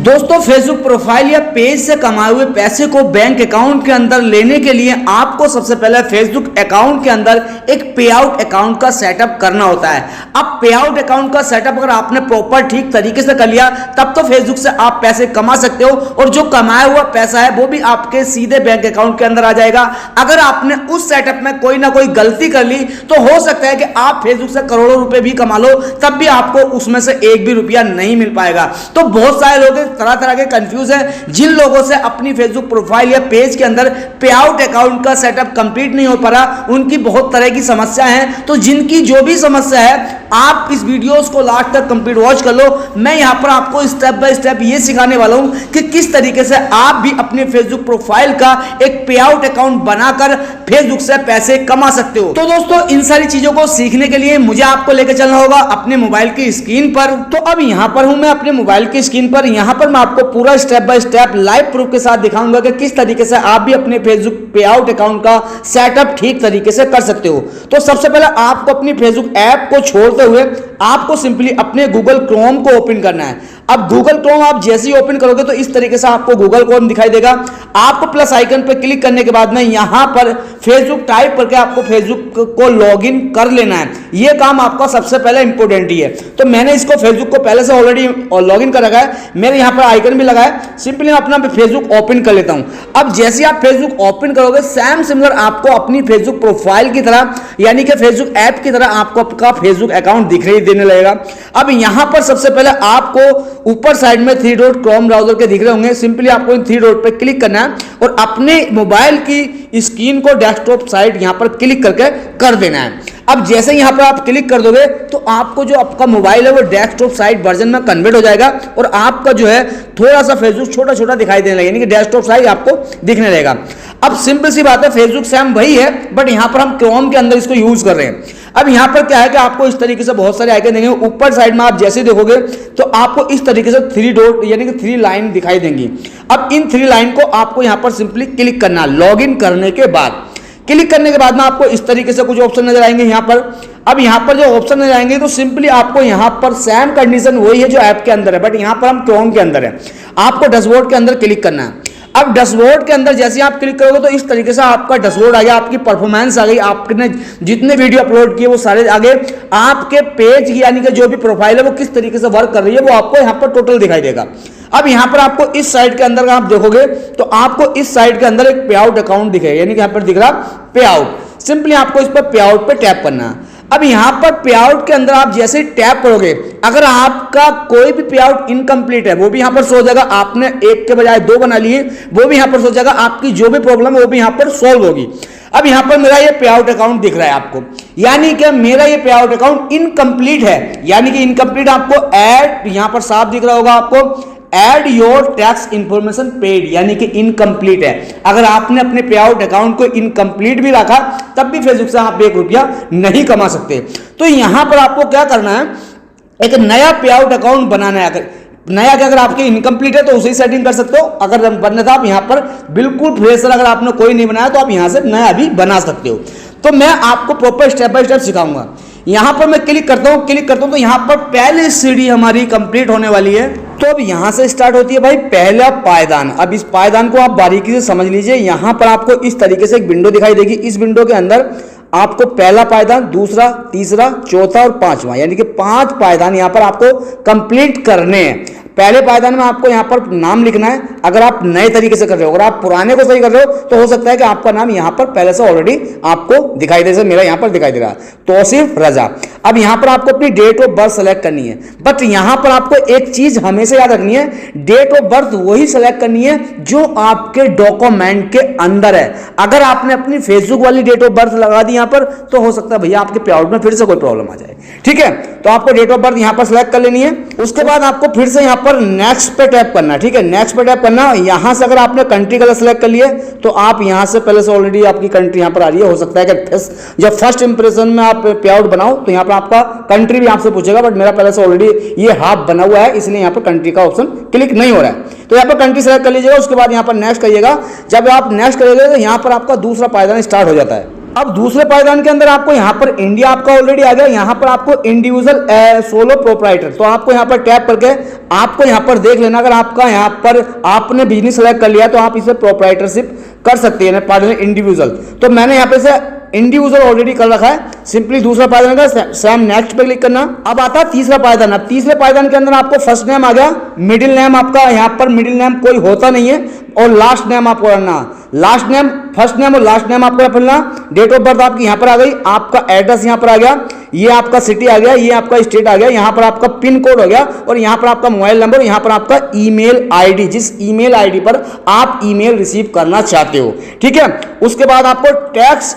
दोस्तों Facebook profile या page से कमाए हुए पैसे को बैंक अकाउंट के अंदर लेने के लिए आपको सबसे पहले फेसबुक अकाउंट के अंदर एक पे आउट अकाउंट का सेटअप करना होता है। अब पे आउट अकाउंट का सेटअप अगर आपने प्रॉपर ठीक तरीके से कर लिया तब तो फेसबुक से आप पैसे कमा सकते हो और जो कमाया हुआ पैसा है वो भी आपके सीधे बैंक अकाउंट के अंदर आ जाएगा। अगर आपने उस सेटअप में कोई ना कोई गलती कर ली तो हो सकता है कि आप फेसबुक से करोड़ों रुपए भी कमा लो, तब भी आपको उसमें से एक भी रुपया नहीं मिल पाएगा। तो बहुत सारे लोग तरह तरह के कंफ्यूज है। जिन लोगों से अपनी फेसबुक प्रोफाइल या पेज के अंदर पे आउट अकाउंट का सेटअप कंप्लीट नहीं हो पा रहा, उनकी बहुत तरह की समस्या है। तो जिनकी जो भी समस्या है आप इस वीडियोस को लास्ट तक कंप्लीट वॉच कर लो। मैं यहां पर आपको स्टेप बाय स्टेप ये सिखाने वाला हूं कि किस तरीके से आप भी अपने फेसबुक प्रोफाइल का एक पे आउट अकाउंट बनाकर फेसबुक से पैसे कमा सकते हो। तो दोस्तों इन सारी चीजों को सीखने के लिए मुझे आपको लेकर चलना होगा अपने मोबाइल की स्क्रीन पर। तो अब यहां पर हूं मैं अपने मोबाइल की स्क्रीन पर। यहां पर मैं आपको पूरा step by step live proof के साथ दिखाऊंगा कि किस तरीके से आप भी अपने फेसबुक पे आउट अकाउंट का सेटअप ठीक तरीके से कर सकते हो। तो सबसे पहले आपको अपनी फेसबुक ऐप को छोड़ते हुए आपको सिंपली अपने गूगल क्रोम को ओपन करना है। अब गूगल क्रोम आप जैसे ही ओपन करोगे तो इस तरीके से आपको गूगल क्रोम दिखाई देगा। आपको प्लस आइकन पर क्लिक करने के बाद में यहां पर फेसबुक टाइप करके आपको फेसबुक को लॉगिन कर लेना है। यह काम आपका सबसे पहले इंपॉर्टेंट ही है। तो मैंने इसको फेसबुक को पहले से ऑलरेडी लॉगिन कर रखा है, मेरे यहां पर आइकन भी लगा है। सिंपली मैं अपना फेसबुक ओपन कर लेता हूं। अब जैसे आप फेसबुक ओपन करोगे सेम सिमिलर आपको अपनी फेसबुक प्रोफाइल की तरह यानी कि फेसबुक ऐप की तरह आपको आपका फेसबुक अकाउंट दिखाई देने लगेगा। अब यहां पर सबसे पहले आपको ऊपर साइड में 3 डॉट क्रोम ब्राउजर के दिख रहे होंगे। सिंपली आपको इन 3 डॉट पे क्लिक करना है और अपने मोबाइल की स्क्रीन को डेस्कटॉप साइड यहां पर क्लिक करके कर देना है। अब जैसे यहां पर आप क्लिक कर दोगे तो आपको जो आपका मोबाइल है वो डेस्कटॉप साइड वर्जन में कन्वर्ट हो जाएगा और आपका जो है थोड़ा सा फेसबुक छोटा छोटा दिखाई देने लगेगा, यानी कि डेस्कटॉप साइड आपको दिखने लगेगा। अब सिंपल सी बात है, फेसबुक सेम वही है बट यहां पर हम क्रोम के अंदर इसको यूज कर रहे हैं। अब यहां पर क्या है कि आपको इस तरीके से बहुत सारे आइकन देंगे। ऊपर साइड में आप जैसे देखोगे तो आपको इस तरीके से 3 डॉट यानी कि 3 लाइन दिखाई देंगी। अब इन 3 लाइन को आपको यहां पर सिंपली क्लिक करना है। लॉगिन करने के बाद क्लिक करने के बाद में आपको इस तरीके से कुछ ऑप्शन नजर आएंगे यहां पर। अब यहां पर जो ऑप्शन नजर आएंगे तो सिंपली आपको यहां पर सेम कंडीशन वही है जो ऐप के अंदर है बट यहां पर हम क्रोम के अंदर है। आपको डैशबोर्ड के अंदर क्लिक करना है। अब डैशबोर्ड के अंदर जैसे आप क्लिक करोगे तो इस तरीके से आपका डैशबोर्ड आ गया, आपकी परफॉर्मेंस आ गई, आपने जितने वीडियो अपलोड किए वो सारे आ गए। आपके पेज यानी कि जो भी प्रोफाइल है वो किस तरीके से वर्क कर रही है वो आपको यहाँ पर टोटल दिखाई देगा। अब यहाँ पर आपको इस साइड के अंदर आप देखोगे तो आपको इस साइड के अंदर एक पे आउट अकाउंट दिखेगा, यानी कि यहाँ पर दिख रहा पे आउट। सिंपली आपको इस पर पे आउट पे टैप करना है। अब यहां पर पे आउट के अंदर आप जैसे टैप करोगे अगर आपका कोई भी पे आउट इनकम्प्लीट है वो भी यहां पर सो जाएगा। आपने एक के बजाय 2 बना लिए वो भी यहां पर सो जाएगा। आपकी जो भी प्रॉब्लम है वो भी यहां पर सॉल्व होगी। अब यहां पर मेरा ये पे आउट अकाउंट दिख रहा है आपको, यानी कि मेरा ये पे आउट अकाउंट इनकम्प्लीट है, यानी कि इनकम्प्लीट आपको ऐड यहां पर साफ दिख रहा होगा आपको add your tax information paid, यानी कि इनकम्प्लीट है। अगर आपने अपने पे आउट अकाउंट को इनकम्प्लीट भी रखा तब भी फेसबुक से आप 1 रुपया नहीं कमा सकते। तो यहां पर आपको क्या करना है, एक नया पे आउट अकाउंट बनाना है। अगर नया अगर आपके इनकम्प्लीट है तो उसे सेटिंग कर सकते हो। अगर बनना था आप यहां पर बिल्कुल फ्रेशर अगर आपने कोई नहीं बनाया तो आप यहां से नया भी बना सकते हो। तो मैं आपको प्रॉपर स्टेप बाय स्टेप सिखाऊंगा। यहां पर मैं क्लिक करता हूं तो यहां पर पहली सीढ़ी हमारी कंप्लीट होने वाली है। तो अब यहां से स्टार्ट होती है भाई पहला पायदान। अब इस पायदान को आप बारीकी से समझ लीजिए। यहां पर आपको इस तरीके से एक विंडो दिखाई देगी। इस विंडो के अंदर आपको पहला पायदान, दूसरा, तीसरा, चौथा और 5वां यानी कि 5 पायदान यहां पर आपको कंप्लीट करने हैं। पहले पायदान में आपको यहां पर नाम लिखना है। अगर आप नए तरीके से कर रहे हो, अगर आप पुराने को सही कर रहे हो तो हो सकता है कि आपका नाम यहां पर पहले से ऑलरेडी आपको दिखाई दे, जैसे मेरा यहां पर दिखाई दे रहा है तौसीफ रजा। अब यहां पर आपको अपनी डेट ऑफ बर्थ सेलेक्ट करनी है बट यहां पर आपको एक चीज हमेशा याद रखनी है, डेट ऑफ बर्थ वही सेलेक्ट करनी है जो आपके डॉक्यूमेंट के अंदर है। अगर आपने अपनी फेसबुक वाली डेट ऑफ बर्थ लगा दी यहां पर तो हो सकता है भैया आपके पे आउट में फिर से कोई प्रॉब्लम आ जाए। ठीक है, तो आपको डेट ऑफ बर्थ यहां पर सेलेक्ट कर लेनी है। उसके बाद आपको फिर से यहां पर नेक्स्ट पे टैप करना है। ठीक है, नेक्स्ट पे टैप करना। यहां से अगर आपने कंट्री कलर सेलेक्ट कर लिए तो आप यहां से पहले से ऑलरेडी आपकी कंट्री यहां पर आ रही है। हो सकता है कि जब फर्स्ट इंप्रेशन में आप पे आउट बनाओ तो यहां पर आपका कंट्री भी आपसे पूछेगा बट मेरा पहले से ऑलरेडी ये हाफ बना हुआ है इसलिए यहां पर कंट्री का ऑप्शन क्लिक नहीं हो रहा है। तो यहां पर कंट्री सेलेक्ट कर लीजिएगा। उसके बाद यहां पर नेक्स्ट करिएगा। जब आप नेक्स्ट करेंगे तो यहां पर आपका दूसरा पायदान स्टार्ट हो जाता है। अब दूसरे पायदान के अंदर आपको यहाँ पर इंडिया आपका ऑलरेडी आ गया, यहाँ पर आपको इंडिविजुअल सोलो प्रोप्राइटर, तो आपको यहाँ पर टैप करके आपको यहाँ पर देख लेना, अगर आपका यहाँ पर आपने बिजनेस सेलेक्ट कर लिया तो आप इसे प्रोप्राइटरशिप कर सकते हैं, पार्टनर इंडिविजुअल। तो मैंने यहाँ पे से इंडिविजुअल ऑलरेडी कर रखा है, सिंपली दूसरा पायदान का सेम नेक्स्ट पे क्लिक करना। अब आता है तीसरा पायदान। अब तीसरे पायदान के अंदर आपको फर्स्ट नेम आ गया, मिडिल नेम आपका यहाँ पर मिडिल नेम कोई होता नहीं है, और लास्ट नेम आपको करना, लास्ट नेम फर्स्ट नेम और लास्ट नेम आपको भरना। डेट ऑफ बर्थ आपकी यहाँ पर आ गई, आपका एड्रेस यहाँ पर आ गया, ये आपका सिटी आ गया, ये आपका स्टेट आ गया, यहाँ पर आपका पिन कोड हो गया, और यहाँ पर आपका मोबाइल नंबर, यहाँ पर आपका ईमेल आईडी, जिस ईमेल आईडी पर आप ईमेल रिसीव करना चाहते हो, ठीक है। उसके बाद आपको टैक्स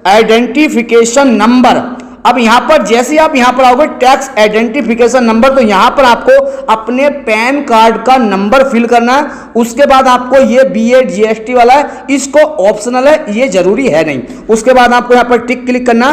आइडेंटिफिकेशन नंबर, अब यहां पर जैसे आप यहां पर आओगे टैक्स आइडेंटिफिकेशन नंबर, तो यहां पर आपको अपने पैन कार्ड का नंबर फिल करना है। उसके बाद आपको ये BA GST वाला है, इसको ऑप्शनल है, ये जरूरी है नहीं। उसके बाद आपको यहां पर टिक क्लिक करना,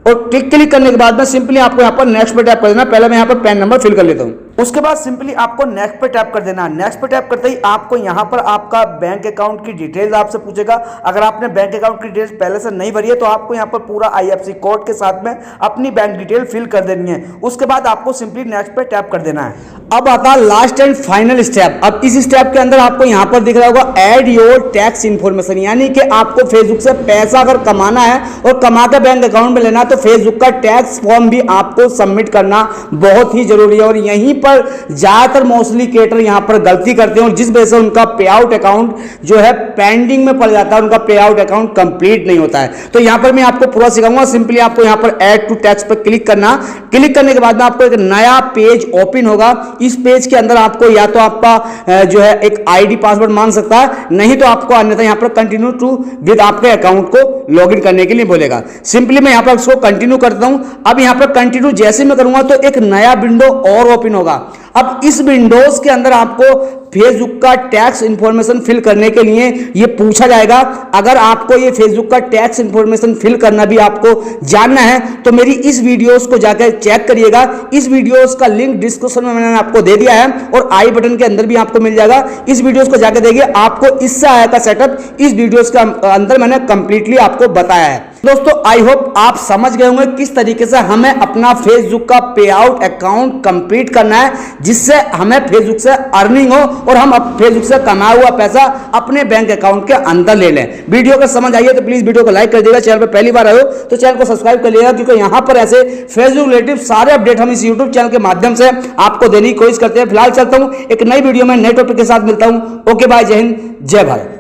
और टिक क्लिक करने के बाद में सिंपली आपको यहां पर नेक्स्ट पे टैप कर देना। पहले मैं यहां पर पैन नंबर फिल कर लेता हूं, उसके बाद सिंपली आपको नेक्स्ट पे टैप कर देना। नेक्स्ट पे टैप करते ही आपको यहां पर आपका बैंक अकाउंट की डिटेल्स आपसे पूछेगा। अगर आपने बैंक अकाउंट की डिटेल्स पहले से नहीं भरी है तो आपको यहां पर पूरा IFSC कोड के साथ में अपनी बैंक डिटेल फिल कर देनी है। उसके बाद आपको सिंपली नेक्स्ट पे टैप कर देना है। अब आता है लास्ट एंड फाइनल स्टेप। अब इस स्टेप के अंदर आपको यहां पर दिख रहा होगा ऐड योर टैक्स इन्फॉर्मेशन, यानी कि आपको फेसबुक से पैसा अगर कमाना है और कमा के बैंक अकाउंट में लेना है तो फेसबुक का टैक्स फॉर्म भी आपको सबमिट करना बहुत ही जरूरी है। और यहीं पर ज्यादातर मोस्टली क्रिएटर यहां पर गलती करते हैं, और जिस वजह से उनका पे आउट अकाउंट जो है पेंडिंग में पड़ जाता है, उनका पे आउट अकाउंट कंप्लीट नहीं होता है। तो यहां पर मैं आपको पूरा सिखाऊंगा। सिंपली आपको यहां पर ऐड टू टैक्स पर क्लिक करना, क्लिक करने के बाद में आपको एक नया पेज ओपन होगा। इस पेज के अंदर आपको या तो आपका जो है एक आईडी पासवर्ड मांग सकता है, नहीं तो आपको अन्यथा यहां पर कंटिन्यू टू विद आपके अकाउंट को लॉगिन करने के लिए बोलेगा। सिंपली मैं यहां पर इसको कंटिन्यू करता हूं। अब यहां पर कंटिन्यू जैसे मैं करूंगा तो एक नया विंडो और ओपन होगा। अब इस विंडोज के अंदर आपको फेसबुक का टैक्स इंफॉर्मेशन फिल करने के लिए ये पूछा जाएगा। अगर आपको ये फेसबुक का टैक्स इंफॉर्मेशन फिल करना भी आपको जानना है तो मेरी इस वीडियोस को जाकर चेक करिएगा। इस वीडियोस का लिंक डिस्क्रिप्शन में मैंने आपको दे दिया है और आई बटन के अंदर भी आपको मिल जाएगा। इस वीडियोस को जाकर देखिए, आपको इससे आया का सेटअप इस वीडियोस के अंदर मैंने कंप्लीटली आपको बताया है। दोस्तों आई होप आप समझ गए होंगे किस तरीके से हमें अपना फेसबुक का पे आउट अकाउंट कंप्लीट करना है, जिससे हमें फेसबुक से अर्निंग हो और हम फेसबुक से कमाया हुआ पैसा अपने बैंक अकाउंट के अंदर ले लें। वीडियो का समझ आइए तो प्लीज वीडियो को लाइक कर दीजिएगा। चैनल पर पहली बार आए हो तो चैनल को सब्सक्राइब कर लीजिएगा, क्योंकि यहां पर ऐसे फेसबुक रिलेटिव सारे अपडेट हम इस यूट्यूब चैनल के माध्यम से आपको देने की कोशिश करते हैं। फिलहाल चलता हूं एक नई वीडियो में नए टॉपिक के साथ मिलता हूं। ओके बाय, जय हिंद, जय भारत।